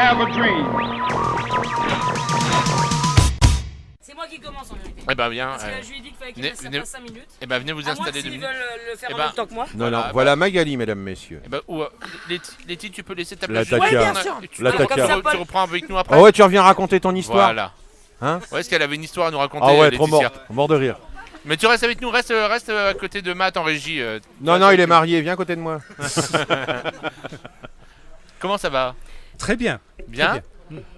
have a dream. C'est moi qui commence en vérité. Eh ben bien. Parce que je lui ai dit qu'il fallait qu'il venez- laisse ça venez- passe 5 minutes. Eh ben venez vous À moins installer 2 s'ils minutes. veulent le faire Eh en ben, même temps que moi. Non, Voilà, voilà Magali, mesdames, messieurs. Eh ben, Letty, tu peux laisser ta La place. Takia. Ouais, bien sûr. Tu, La tu Takia. reprends- tu reprends avec nous après. Ah ouais, tu reviens raconter ton histoire. Voilà. Hein Ouais, est-ce qu'elle avait une histoire à nous raconter, Ah ouais, trop Laetitia. mort de rire. Mais tu restes avec nous, reste à côté de Matt en régie. Non, il est marié, viens à côté de moi. Comment ça va? Très bien. Bien. Très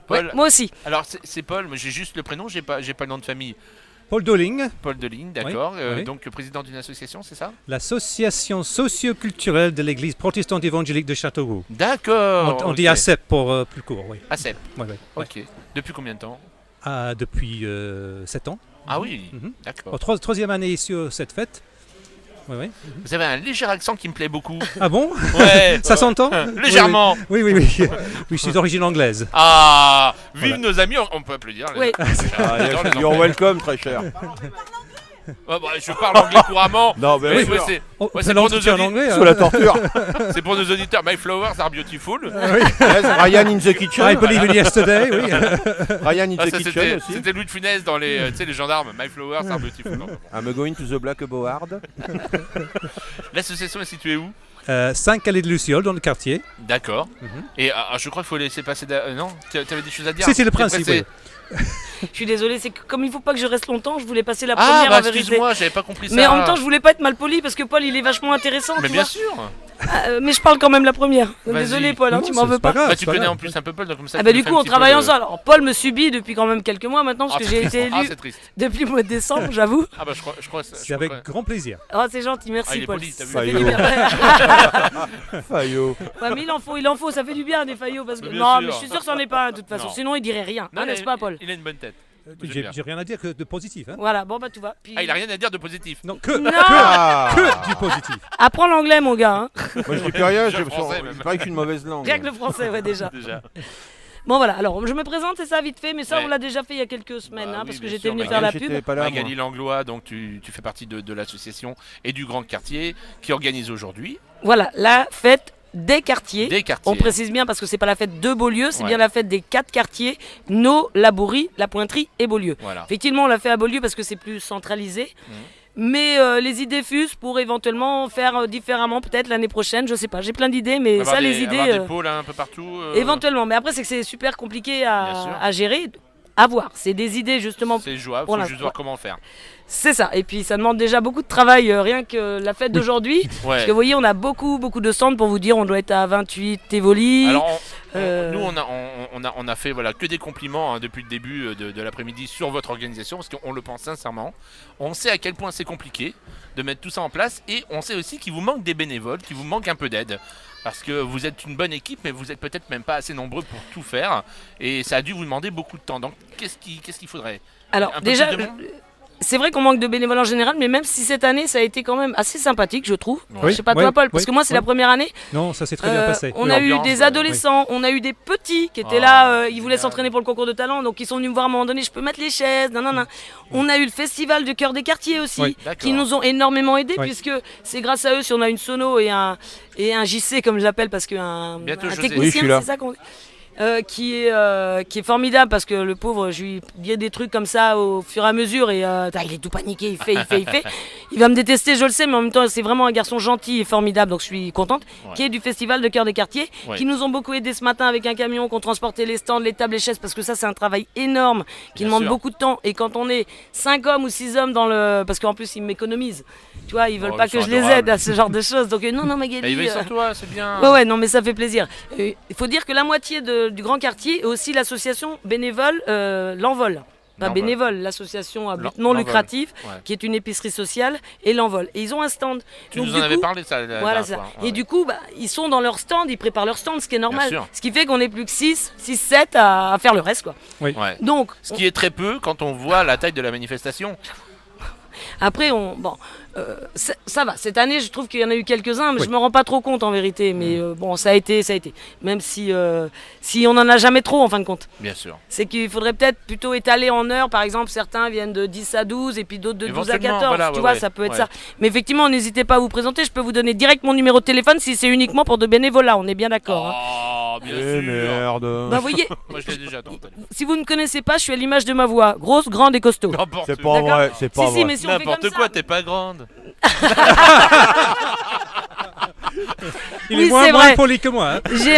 Paul. Ouais, moi aussi. Alors c'est Paul, mais j'ai juste le prénom, j'ai pas le nom de famille. Paul Doling, Paul Deligne, d'accord. oui. Donc président d'une association, c'est ça? l'association socio-culturelle de l'église protestante évangélique de Châteauroux. D'accord. On dit ACEP pour plus court, oui. ACEP. Ouais, ouais, ouais. Ok. Depuis combien de temps? Depuis 7 ans. Ah oui, Mhm. d'accord. Troisième année sur cette fête. Oui, oui. Vous avez un léger accent qui me plaît beaucoup. Ah bon? Ouais. Ça s'entend? Légèrement. Oui, oui, oui. Oui, je suis d'origine anglaise. Ah, vive Voilà. nos amis, on peut applaudir. Oui. J'adore les You're Anglais. welcome, très cher. Ouais, bah, je parle anglais couramment. Non, mais Oui, oui, ouais, c'est On ouais, fait c'est pour, l'entretien en nos anglais. sous la torture. c'est pour nos auditeurs. My flowers are beautiful. Yes, Ryan in the kitchen. I believe in yesterday, oui. Ryan in Ah, the ça, kitchen aussi. c'était Louis de Funès dans les, tu sais, les gendarmes. My flowers are beautiful. Non, non. I'm going to the Black Board. L'association est située où? 5 allées de Luciole dans le quartier. D'accord. Et je crois qu'il faut laisser passer. Non, tu avais des choses à dire? Si, c'est le T'es principe. pressé? Oui. Je suis désolée, c'est que comme il faut pas que je reste longtemps, je voulais passer la Ah, première bah en vérité. excuse-moi, j'avais pas compris ça. Mais en même temps, je voulais pas être mal poli parce que Paul il est vachement intéressant. Mais tu bien vois. sûr. Mais je parle quand même la première. Vas-y. Désolé Paul, hein, Non, tu m'en c'est veux pas pas. grave. Bah, c'est tu pas connais grave. en plus un peu Paul, donc comme ça. Ah tu bah nous du fais coup un on petit travaille peu de- ensemble. Alors Paul me subit depuis quand même quelques mois maintenant parce Ah, que c'est j'ai triste. été Ah, élu c'est triste. depuis le mois de décembre, j'avoue. Ah bah je crois. C'est avec grand plaisir. Oh c'est gentil, Ah, merci il est Paul. poli, t'as vu. Ça fait Faillot. du bien. Fayot. Ouais, mais il en faut, ça fait du bien des faillots parce que Bien non sûr. mais je suis sûr que c'en est pas un de toute façon, Non. sinon il dirait rien, Non, hein, n'est-ce pas Paul? Il a une bonne tête. J'aime J'ai bien. rien à dire que de positif. Hein. Voilà, bon bah tout va. Puis... Ah, il a rien à dire de positif. Non, que Ah. du positif. Apprends l'anglais mon gars, hein. Moi je dis plus rien, Je je le français, même. il paraît que je suis une mauvaise langue. Rien que le français, ouais déjà. Déjà. Bon voilà, alors je me présente, c'est ça vite fait, mais ça Ouais. on l'a déjà fait il y a quelques semaines, Bah hein, oui, parce que bien j'étais sûr, venu Magali, faire la J'étais pub. pas là, moi. Magali Langlois, donc tu fais partie de l'association et du Grand Quartier qui organise aujourd'hui Voilà, la fête des quartiers. des quartiers. On précise bien parce que c'est pas la fête de Beaulieu, c'est Ouais. bien la fête des 4 quartiers, Nau, Labourie, La Pointerie et Beaulieu. Voilà. Effectivement, on l'a fait à Beaulieu parce que c'est plus centralisé. Mais les idées fusent pour éventuellement faire différemment peut-être l'année prochaine, je sais pas. J'ai plein d'idées, mais Avoir ça, des- les idées, avoir des pôles un peu partout. éventuellement. Mais après, c'est que c'est super compliqué Bien sûr. à gérer, à voir. C'est des idées justement. C'est jouable, pour faut l'instant. juste voir comment faire. C'est ça. Et puis ça demande déjà beaucoup de travail, rien que la fête d'aujourd'hui. Parce Ouais. que vous voyez, on a beaucoup de stands pour vous dire, on doit être à 28 Tivoli. Alors, Euh, nous, on a fait voilà, que des compliments hein, depuis le début de l'après-midi sur votre organisation, parce qu'on le pense sincèrement. On sait à quel point c'est compliqué de mettre tout ça en place, et on sait aussi qu'il vous manque des bénévoles, qu'il vous manque un peu d'aide. Parce que vous êtes une bonne équipe, mais vous êtes peut-être même pas assez nombreux pour tout faire. Et ça a dû vous demander beaucoup de temps. Donc, qu'est-ce qu'il faudrait? Alors un peu déjà, plus de monde c'est vrai qu'on manque de bénévoles en général, mais même si cette année ça a été quand même assez sympathique, je trouve. Ouais. Je sais pas Oui, toi Paul, parce oui, que moi c'est la oui. première année. Non, ça s'est très bien passé. On a eu L'ambiance, des adolescents, on a eu des petits qui étaient là, ils voulaient génial. s'entraîner pour le concours de talent, donc ils sont venus me voir à un moment donné, je peux mettre les chaises, nanana. On a eu le festival du cœur des quartiers aussi, Oui. D'accord. qui nous ont énormément aidés, Oui. puisque c'est grâce à eux si on a une sono et un JC comme je l'appelle, parce qu'un Bientôt, un José. technicien, Oui, je suis là. c'est ça qu'on qui est formidable parce que le pauvre, je lui dis des trucs comme ça au fur et à mesure et il est tout paniqué, il fait. Il va me détester, je le sais, mais en même temps, c'est vraiment un garçon gentil et formidable, donc je suis contente. Ouais. Qui est du Festival de Cœur des Quartiers, Ouais. qui nous ont beaucoup aidé ce matin avec un camion, qu'on transportait les stands, les tables, les chaises, parce que ça, c'est un travail énorme qui Bien demande sûr. beaucoup de temps. Et quand on est 5 hommes ou 6 hommes dans le. Parce qu'en plus, ils m'économisent. Tu vois, ils veulent Oh, pas ils que sont je les adorables. aide à ce genre de choses. Donc, non, Magali. Mais il veille sur toi, c'est bien. Ouais, non, mais ça fait plaisir. Il faut dire que la moitié du Grand Quartier est aussi l'association bénévole L'Envol. Pas L'Envol. bénévole, l'association à but L'En- non L'Envol. lucratif, Ouais. qui est une épicerie sociale, et L'Envol. Et ils ont un stand. Tu Donc, nous du en avais coup, parlé ça la voilà dernière ça. fois. Et Ouais. du coup, ils sont dans leur stand, ils préparent leur stand, ce qui est normal. sûr. Ce qui fait qu'on est plus que 6, 7 à faire le reste, quoi. Ouais. Donc, Ce qui est très peu quand on voit la taille de la manifestation. après, ça va. Cette année, je trouve qu'il y en a eu quelques-uns, mais Oui. je me rends pas trop compte en vérité. Mais bon, ça a été. Même si on en a jamais trop en fin de compte. Bien sûr. C'est qu'il faudrait peut-être plutôt étaler en heures. Par exemple, certains viennent de 10 à 12 et puis d'autres de 12 à Éventuellement, 14. voilà, tu ouais, vois, ouais, ça peut être ouais. ça. Mais effectivement, n'hésitez pas à vous présenter. Je peux vous donner direct mon numéro de téléphone si c'est uniquement pour de bénévolat. On est bien d'accord. hein. Oh, bien Eh sûr. merde. Bah, vous voyez, Moi, je l'ai déjà dans le téléphone. si vous ne connaissez pas, je suis à l'image de ma voix. Grosse, grande et costaud. N'importe C'est pas D'accord. vrai, c'est pas Si, vrai. mais si on fait N'importe comme quoi, ça. t'es pas grande. Il Oui, est moins, c'est moins vrai. poli que moi. Hein. J'ai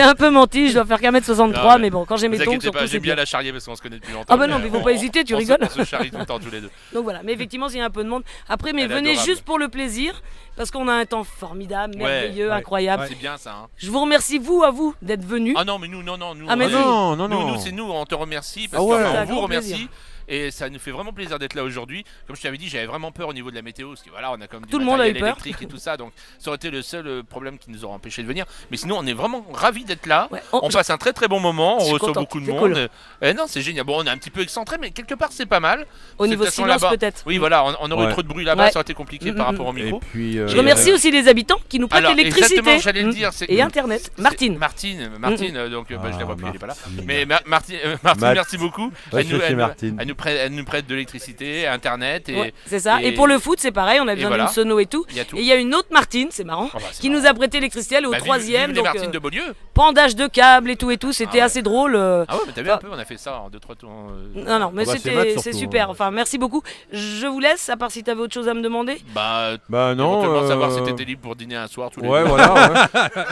un peu menti, je dois faire qu'un mètre 63, Non, mais bon, quand j'ai Ne mes vous tongs, inquiétez pas, surtout, c'est j'aime bien bien. la charrier parce qu'on se connaît depuis longtemps. Ah bah non, mais faut pas hésiter, tu rigoles. On se charrie tout le temps tous les deux. Donc voilà, mais effectivement, s'il y a un peu de monde. Après, mais Elle est venez adorable. juste pour le plaisir, parce qu'on a un temps formidable, Ouais, merveilleux, ouais, incroyable. C'est bien ça. Hein. Je vous remercie, à vous, d'être venus. Ah non, mais nous. Ah, mais nous, si. Non, non, nous, non. c'est nous, on te remercie parce Ah ouais. qu'on C'est un vous grand remercie. plaisir. Et ça nous fait vraiment plaisir d'être là aujourd'hui. Comme je t'avais dit, j'avais vraiment peur au niveau de la météo parce que voilà, on a comme du Tout le monde a eu matériel peur. électrique et tout ça, donc ça aurait été le seul problème qui nous aurait empêché de venir. Mais sinon, on est vraiment ravis d'être là. Ouais, On passe un très très bon moment, Je on suis reçoit contente, beaucoup de c'est monde. cool. Non, c'est génial. Bon, on est un petit peu excentré, mais quelque part c'est pas mal. Au C'est niveau de toute façon silence, là-bas- peut-être. Oui, voilà, on aurait eu Ouais. trop de bruit là-bas, Ouais. ça aurait été compliqué Mm, par mm, rapport au Et micro. puis. Je remercie aussi les habitants qui nous prêtent Alors, l'électricité. exactement, j'allais le Mm. dire. c'est- Et Internet. c'est- Martine. Martine, donc bah, je la vois plus, elle est pas là. Martine. Mais Martine, Matt. merci beaucoup. Ouais, Elle nous, chez elle nous- Martine. elle nous prête de l'électricité, Internet et Ouais, c'est ça. Et et- pour le foot, c'est pareil, on a besoin voilà. d'une sono et tout. il y a tout. Et il y a une autre Martine, c'est marrant, Oh, bah, c'est qui marrant. nous a prêté l'électricité, elle est au Bah, vive- troisième, vive les donc Martines de Beaulieu. pendage de câbles et tout, c'était Ah ouais. assez drôle. Ah ouais, mais t'as vu un peu, on a fait ça en 2-3 tours. Non, mais Ah bah, c'est c'était Matt c'est surtout, super. hein. Enfin, merci beaucoup. Je vous laisse, à part si t'avais autre chose à me demander. Bah, Bah non. éventuellement savoir si t'étais libre pour dîner un soir tous les Ouais, deux. voilà. Ouais.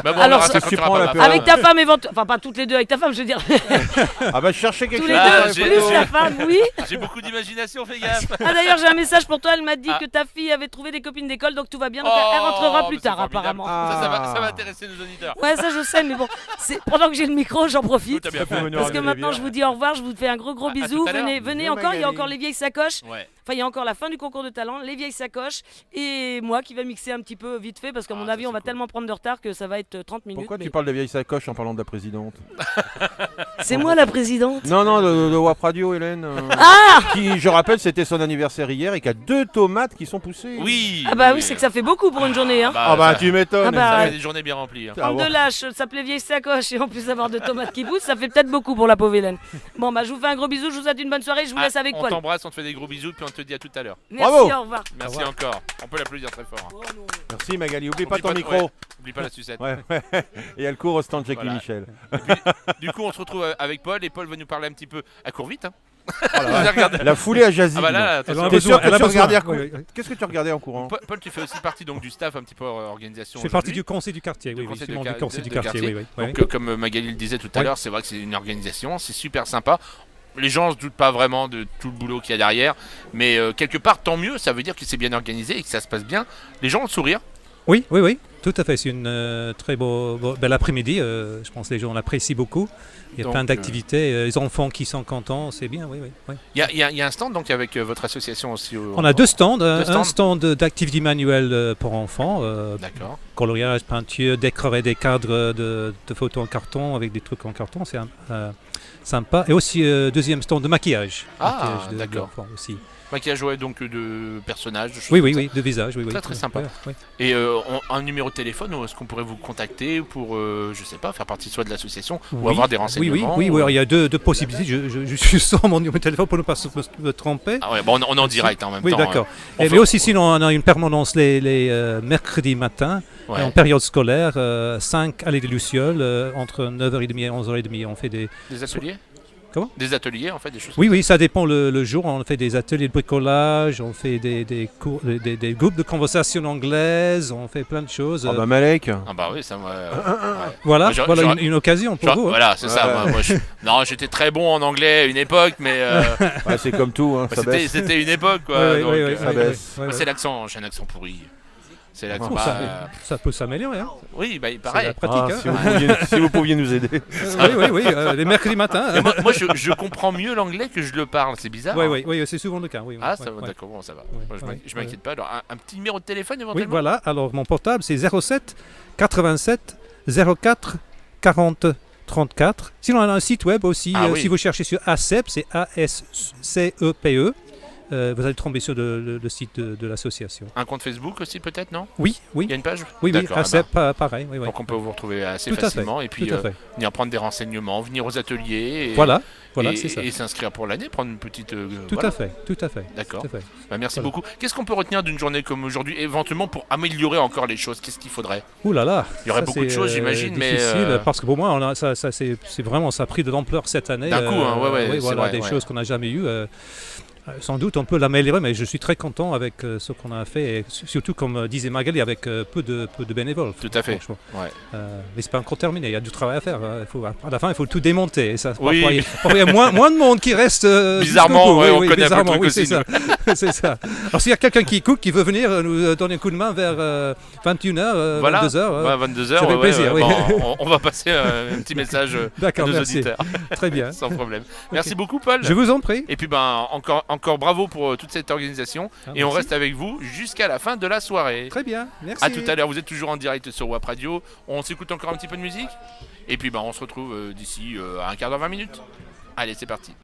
Bah bon, Alors, on verra ça- ça quand tu tu prends auras la pas période. Avec ta femme, enfin pas toutes les deux avec ta femme, je veux dire. Ah bah je cherchais quelque Tous chose. les Ah, deux, j'ai- plus la femme, oui. J'ai beaucoup d'imagination, fais gaffe. Ah d'ailleurs, j'ai un message pour toi, elle m'a dit Ah. que ta fille avait trouvé des copines d'école, donc tout va bien, donc Oh, elle rentrera plus mais c'est tard formidable. apparemment. Ça va intéresser nos auditeurs. Ouais, ça je sais, mais bon, pendant que j'ai le micro, j'en Tout profite. à bien fait. Parce que maintenant, je vous dis au revoir, je vous fais un gros À bisou. tout à l'heure. Venez Bisous, encore, il y a Magali. encore les vieilles sacoches. Ouais. Enfin, il y a encore la fin du concours de talent, les vieilles sacoches, et moi qui vais mixer un petit peu vite fait, parce qu'à mon ça, avis, on c'est va cool. tellement prendre de retard que ça va être 30 minutes. Pourquoi mais tu parles de vieille sacoche en parlant de la présidente? C'est moi la présidente. Non, non, de WAP Radio, Hélène. Ah Qui, je rappelle, c'était son anniversaire hier et qu'il y a 2 tomates qui sont poussées. Oui. Ah bah oui, c'est que ça fait beaucoup pour une journée, hein. Ah bah ça- tu m'étonnes. Ah bah, Ça ouais. fait des journées bien remplies. hein. Ah Prendre bon. de lâche, s'appeler vieille sacoche et en plus avoir de tomates qui poussent, ça fait peut-être beaucoup pour la pauvre Hélène. Bon bah je vous fais un gros bisou, je vous souhaite une bonne soirée, je vous laisse avec On Paul. t'embrasse, on te fait des gros bisous, puis on te dit à tout à l'heure. Merci, Bravo. au revoir. Merci encore. On peut l'applaudir très fort. hein. Merci Magali, oublie pas Oublie ton pas- micro. ouais. Oublie pas la sucette. Ouais, ouais. Et elle court au stand Jackie Voilà. Michel. Du coup, on se retrouve avec Paul et Paul va nous parler un petit peu. Elle court vite, hein. Oh la Vous avez regardé La foulée à Jazzy. Ah bah là, Elle attention. en a T'es besoin, sûr que elle a tu besoin. regardais en Oui, oui. Qu'est-ce que tu regardais en courant? Paul, tu fais aussi partie donc du staff un petit peu organisation. Je fais partie aujourd'hui. du conseil du quartier, Du oui, oui, conseil je suis de membre du ca- conseil de du quartier, quartier. oui, oui. Donc, comme Magali le disait tout à Oui. l'heure, c'est vrai que c'est une organisation, c'est super sympa. Les gens ne se doutent pas vraiment de tout le boulot qu'il y a derrière, mais quelque part, tant mieux, ça veut dire que c'est bien organisé et que ça se passe bien. Les gens ont le sourire. Oui, oui, oui, tout à fait. C'est une très belle après-midi. Je pense que les gens l'apprécient beaucoup. Il y a Donc, plein d'activités. Les enfants qui sont contents, c'est bien, oui, oui. oui. Il y a un stand donc avec votre association aussi. On a deux stands. Deux stands. Un stand d'activités manuelles pour enfants, D'accord. coloriage, peinture, décorer des cadres de photos en carton avec des trucs en carton, c'est sympa. Et aussi deuxième stand de maquillage. Ah, Maquillage de d'accord. enfants aussi. Maquillage ouais, donc de personnages. de choses Oui, comme oui, ça. oui, de visage, oui, oui. Très, très Oui, sympa. oui, oui. Et un numéro de téléphone où est-ce qu'on pourrait vous contacter pour, je sais pas, faire partie soit de l'association ou Oui. avoir des Oui, renseignements oui, oui, oui, il y a deux possibilités. Je suis sur mon numéro de téléphone pour ne pas me tromper. Ah ouais, bon, on est en direct en même Oui, temps. d'accord. On Mais fait- aussi, sinon, on a une permanence les mercredis matin, Ouais. en période scolaire, 5 allées des Lucioles, entre 9h30 et 11h30. On fait des... Des ateliers. Comment Des ateliers en fait, des choses. Oui, oui, ça dépend le jour. On fait des ateliers de bricolage, on fait des cours, des groupes de conversation anglaise, on fait plein de choses. Ah bah Malek. Ah bah oui, ça moi. Voilà, Moi, j'aurais- voilà j'aurais- une occasion pour vous. hein. Voilà, c'est ça. Ouais. Moi, non, j'étais très bon en anglais à une époque, mais Ouais, c'est comme tout, hein, ça baisse. c'était une époque quoi. Ouais, ouais, donc, ouais, ouais, ça ouais, baisse. ouais, ouais. C'est l'accent, j'ai un accent pourri. C'est l'accent. Oh, bah, ça peut s'améliorer. Hein. oui, bah il C'est paraît. la pratique. Ah, hein. si vous pouviez nous aider. Oui, oui, oui, les mercredis matins. Et moi, je comprends mieux l'anglais que je le parle, c'est bizarre. Oui, hein. oui, oui, c'est souvent le cas. Oui, oui, Ah, oui, ça va, oui. d'accord, bon, ça va. Ouais, Moi, ouais, je m'inquiète pas. Alors, un petit numéro de téléphone Oui, éventuellement. voilà. Alors, mon portable, c'est 07 87 04 40 34. Sinon, on a un site web aussi. Ah oui. Si vous cherchez sur ASCEP, c'est ASCEPE. vous allez tomber sur le site de l'association. Un compte Facebook aussi peut-être, non? Oui, Il y a une page? oui, D'accord, c'est pareil. Oui, donc on peut vous retrouver assez Tout à facilement et fait, puis tout à fait. venir prendre des renseignements, venir aux ateliers. Voilà, et, c'est ça. et s'inscrire pour l'année, prendre une petite. Tout voilà. à fait, tout à fait. D'accord. Tout à fait. Bah, merci Voilà. beaucoup. Qu'est-ce qu'on peut retenir d'une journée comme aujourd'hui, éventuellement pour améliorer encore les choses? Qu'est-ce qu'il faudrait? Ouh là là. Il y aurait ça, beaucoup de c'est, choses, j'imagine, mais, difficile, parce que pour moi, c'est vraiment, ça a pris de l'ampleur cette année. D'un coup, hein, ouais, oui, c'est voilà, vrai, des ouais. choses qu'on n'a jamais eues. Sans doute on peut l'améliorer, mais je suis très content avec ce qu'on a fait, et surtout comme disait Magali, avec peu de bénévoles. Tout à fait. Franchement. Ouais. Mais c'est pas encore terminé, il y a du travail à faire. À la fin, il faut tout démonter. Et ça, Oui. parfois, il y a moins de monde qui reste. Bizarrement, jusqu'au bout. ouais, on connaît un peu le truc oui, aussi, c'est ça. C'est ça. Alors s'il y a quelqu'un qui écoute, qui veut venir nous donner un coup de main vers 21h, Voilà. 22h. 22h, ça fait plaisir, oui. Bon, on va passer un petit message à D'accord, nos merci. auditeurs. Très bien. Sans problème. Merci beaucoup, Paul. Je vous en prie. Et puis encore bravo pour toute cette organisation. Et on merci. reste avec vous jusqu'à la fin de la soirée. Très bien, merci. A tout à l'heure, vous êtes toujours en direct sur WAP Radio. On s'écoute encore un petit peu de musique. Et puis on se retrouve d'ici un quart d'heure, 20 minutes. Allez, c'est parti.